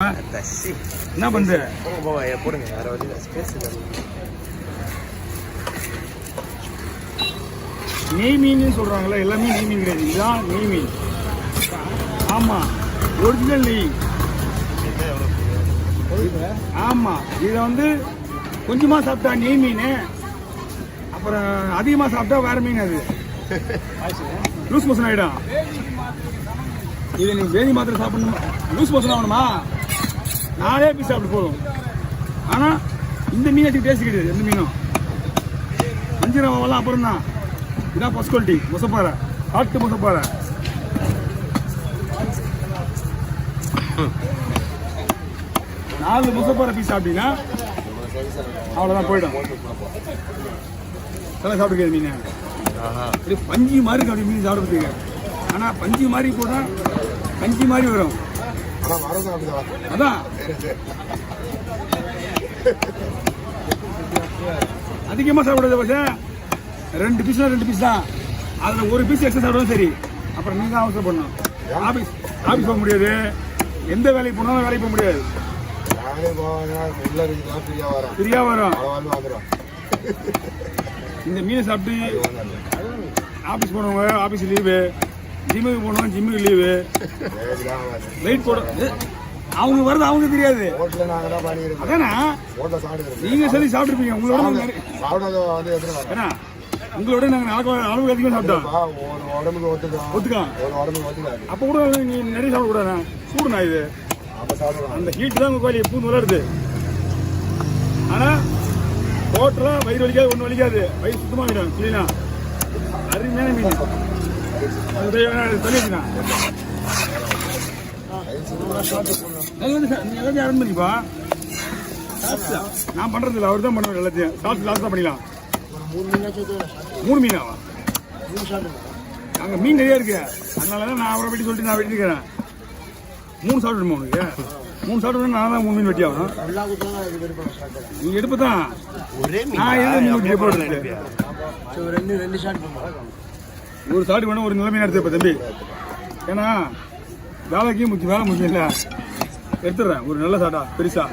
என்ன பண்ற? போடுங்க வேற வழி ஸ்பேஸ் இல்லை. நெய் மீன் சொல்றாங்களே, எல்லாமே நெய் மீன் கிடையாது. இதுதான் நெய் மீன். ஆமா, ஒரிஜினல் நெய். ஆமா, இதை வந்து கொஞ்சமா சாப்பிட்டா நெய் மீன், அப்புறம் அதிகமா சாப்பிட்டா வேற மீன். அது லூஸ் மோஷன் ஆயிடும். இதை நீ வேதி மாத்திரை சாப்பிடணுமா? லூஸ் மோஷன் ஆகணுமா? 4 பீஸ் சாப்பிட்டு போதும். ஆனா இந்த மீன் டேஸ்ட் கிடையாது. எந்த மீனும் அஞ்சிரவெல்லாம் அப்புறம் தான். இதான் ஃபர்ஸ்ட் குவாலிட்டி முசப்பாறை, காட்டு முசப்பாறை. நாலு முசப்பாறை பீஸ் சாப்பிட்டீங்கன்னா அவ்வளோதான், போயிடும். தலை சாப்பிட்டுக்காது மீன். இப்படி பஞ்சு மாதிரி இருக்கு அப்படி மீன் சாப்பிடுறதுக்கு. ஆனால் பஞ்சு மாதிரி போட்டால் பஞ்சு மாதிரி வரும். அதான் அதிகமாக சாப்பிடாத பட்ச 2 பீஸ் தான். அதில் ஒரு பீஸ் எக்ஸ்ட்ரா சாப்பிடுவோம். சரி, அப்புறம் நீங்க அவசரம் பண்ணணும். ஆஃபீஸ் போக முடியாது, எந்த வேலைக்கு போனாலும் வேலைக்கு போக முடியாது. ஃப்ரீயா வரும். இந்த மீனை சாப்பிட்டு ஆஃபீஸ் போனவங்க ஆஃபீஸ் லீவு, ஜிம்முக்கு போனவங்க ஜிம்முக்கு லீவு, வெயிட் போட அவங்க வருது அவங்க தெரியாது. அதானா நீங்க சரி சாப்பிட்டுருப்பீங்க. உங்களோட நாங்கள் அளவுக்கு அதிகமாக சாப்பிட்டோம். ஒத்துக்கலாம். அப்போ கூட நீ நிறைய சாப்பிடக்கூடாது. சூடுண்ணா இது. அந்த ஹீட் தான் உங்க கோழி பூந்து விளையாடுது. ஆனா ஹோட்டலா வயிறு வலிக்காது, ஒன்றும் வலிக்காது. வயிறு சுத்தமாக ஆகிடும். கிளீனா அருமையான மீன். சொல்லிடுச்சுண்ணா அரேஞ்ச் பண்ணிப்பா. நான் பண்றது இல்லை, அவர் தான் பண்ணுவார் எல்லாத்தையும். லாஸ்ட் தான் பண்ணிடலாம். 3 மீனாவா? அங்கே மீன் நிறைய இருக்கு. அதனால தான் நான் அவரை வெட்டி சொல்லிட்டு நான் வெட்டிருக்கிறேன். 3 சாப்பிடணுமா உனக்கு? 3 சாப்பிட்டு நான் தான் 3 மீன் வெட்டி ஆகணும். நீங்க எடுப்பு தான். நான் எது போடுறது? ஒரு சாப்பிட்டு வேணும், ஒரு நல்ல மீன் எடுத்துப்ப தம்பி. ஏன்னா வேலைக்கு முக்கியம், வேலை முக்கியம் இல்லை. எடுத்துடுறேன் ஒரு நல்ல சாட்டா பெருசா.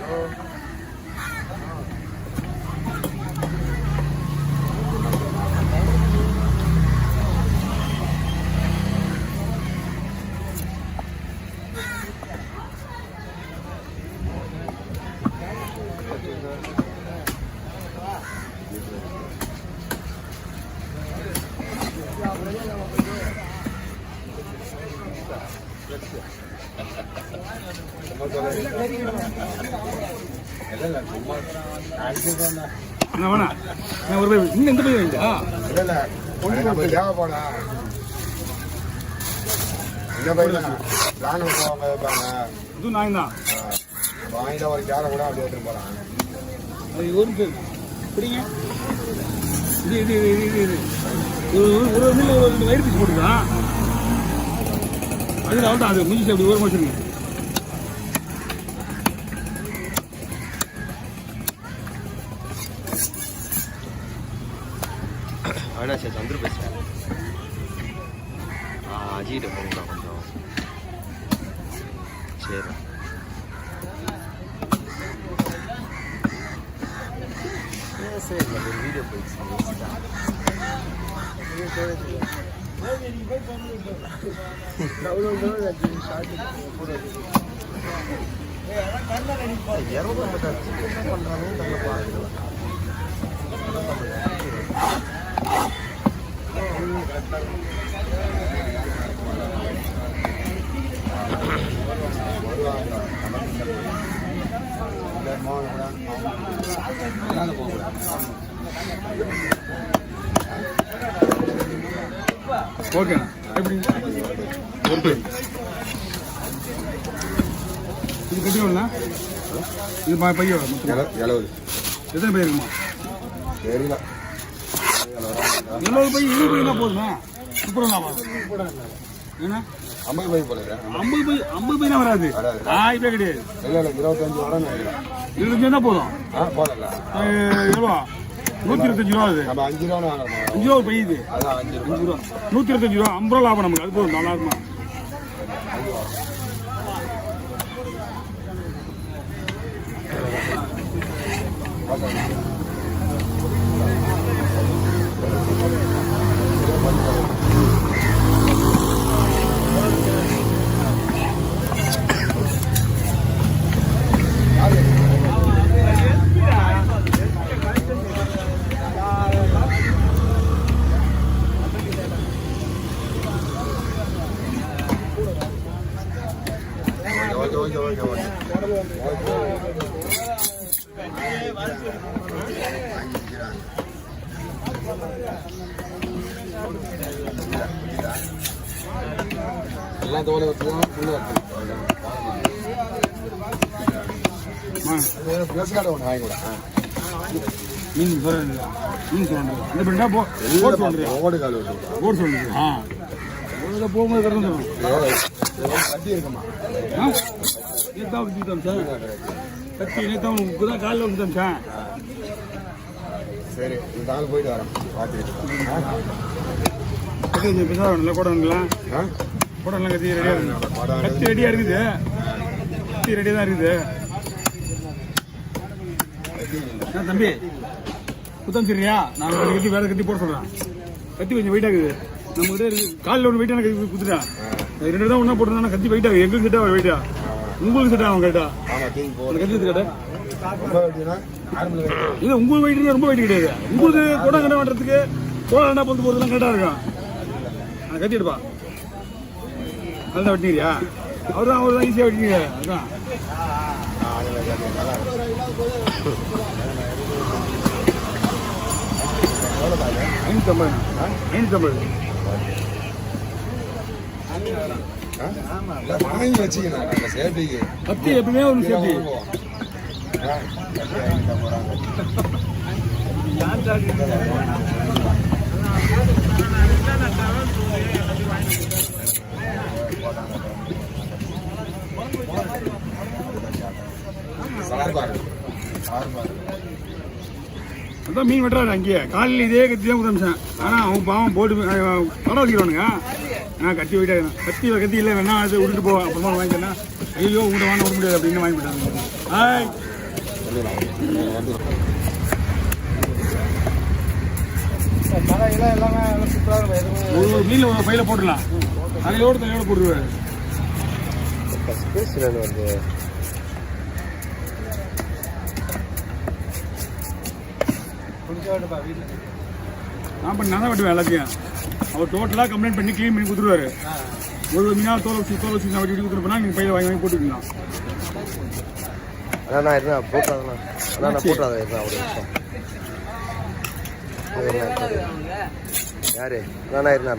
இன்னும் எந்த பையன் வாங்கிட்டா? இது நான் தான் வாங்கிட்டா ஒரு கேரை கூட அப்படி எடுத்துட்டு போறான். பிடிங்க. ஒரு வயிறு பீஸ் போட்டுதான். அது அவ்வளோதான். அது முடிஞ்சு அப்படி ஒரு மாசம். அண்ணா சரி சந்திர பேசுகிறேன். அஜிகிட்ட போங்களா கொஞ்சம்? சரி சரி, ஒரு வீடியோ போயிடுச்சு. ஓகே, எப்படி இது கட்டிடும்ல? இது பையன் எத்தனை பையன் இருக்குமா? தெரியல. 70 பை 20 பையனா போதுமா? சூப்பரா. ஏன்னா 50 பை போல. 50 பையனா வராது. இப்ப கிடையாது. 25 வரும். 25 தான் போதும். எவ்வளோ? 125 ரூபா. அது 5 ரூபா ஒரு பை. இது 5 ரூபா 125 ரூபா. 50 ரூபா லாபம் நமக்கு. அது போதும். நல்லா இருக்குமா? எல்லாம் தோலை வச்சுதான் பேசுகாட ஒன்று வாங்கி கூட மீன் சொல்றேன் மீன் சொல்றேன் இந்த பின்னா போட் சொல்றேன் ஓடு கால் போட் சொல்றேன் போகும்போது கடந்து கட்டி இருக்குமா நேத்தான் வச்சுட்டோம் சார் கத்தி நேத்தான் இப்போதான் காலையில் வந்துட்டோம் சார் சரி இந்த ஆள் போயிட்டு வரோம் பார்த்துக்கிட்டு பேச வேணும்ல கூட வேணுங்களா கூட எல்லாம் கத்தி ரெடியாக இருக்குது கத்தி ரெடியாக இருக்குது கத்தி ரெடியாக தான் இருக்குது தம்பி புத்தம் சரியா நான் ஒரு கத்தி வேற கத்தி போட சொல்கிறேன் கத்தி கொஞ்சம் வெயிட் ஆகுது நம்ம கிட்ட இருக்கு காலில் ஒன்று வெயிட்டான கத்தி குத்துட்டா ரெண்டு தான் ஒன்றா போட்டுருந்தா கத்தி வெயிட் ஆகுது எங்களுக்கு கிட்ட வெயிட்டா உங்களுக்கு கிட்ட அவன் கேட்டா அந்த கத்தி கேட்டா இது உங்களுக்கு வெயிட் ரொம்ப வெயிட் கிடையாது உங்களுக்கு கூட கட்ட பண்ணுறதுக்கு கூட என்ன பொறுத்து போகிறதுலாம் கரெக்டாக இருக்கும் கத்தி எடுப்பா அதுதான் வெட்டினியா அவர் தான் ஈஸியாக வெட்டினீங்க அதுதான் வாங்கி வச்சுக்கணும் சேஃப்டிக்கு கத்தி எப்பவுமே ஒரு சேஃப்டி அதான் மீன் வெட்டுறாரு அங்கேயே காலையில் இதே கத்தி தான் குதமிச்சேன் ஆனால் அவன் பாவம் போட்டு படம் வச்சுக்கிறானுங்க கத்தி போயிட்டே கத்தி இல்லை வேணா அது விட்டுட்டு போ அப்புறமா வாங்கிட்டேன்னா ஐயோ உங்கள்கிட்ட வாங்க விட முடியாது அப்படின்னு வாங்கி போட்டாங்க ஹாய் ஒரு மீனில் ஒரு பையில போட்டுடலாம் தலையோடு போட்டுருவாரு நான் பண்ணி நான் தான் வெட்டுவேன் எல்லாத்தையும் அவர் டோட்டலாக கம்ப்ளைண்ட் பண்ணி க்ளீன் பண்ணி கொடுத்துருவாரு ஒரு மீனாக தோலை வச்சு நான் வெட்டி கொடுத்துருப்பேன்னா நீங்கள் பையில வாங்கி போட்டுக்கலாம் அதான் இருந்தா போட்டாதான் அதான் போட்டாதான் இருந்தா ஒரு யாரு நான் இருந்தா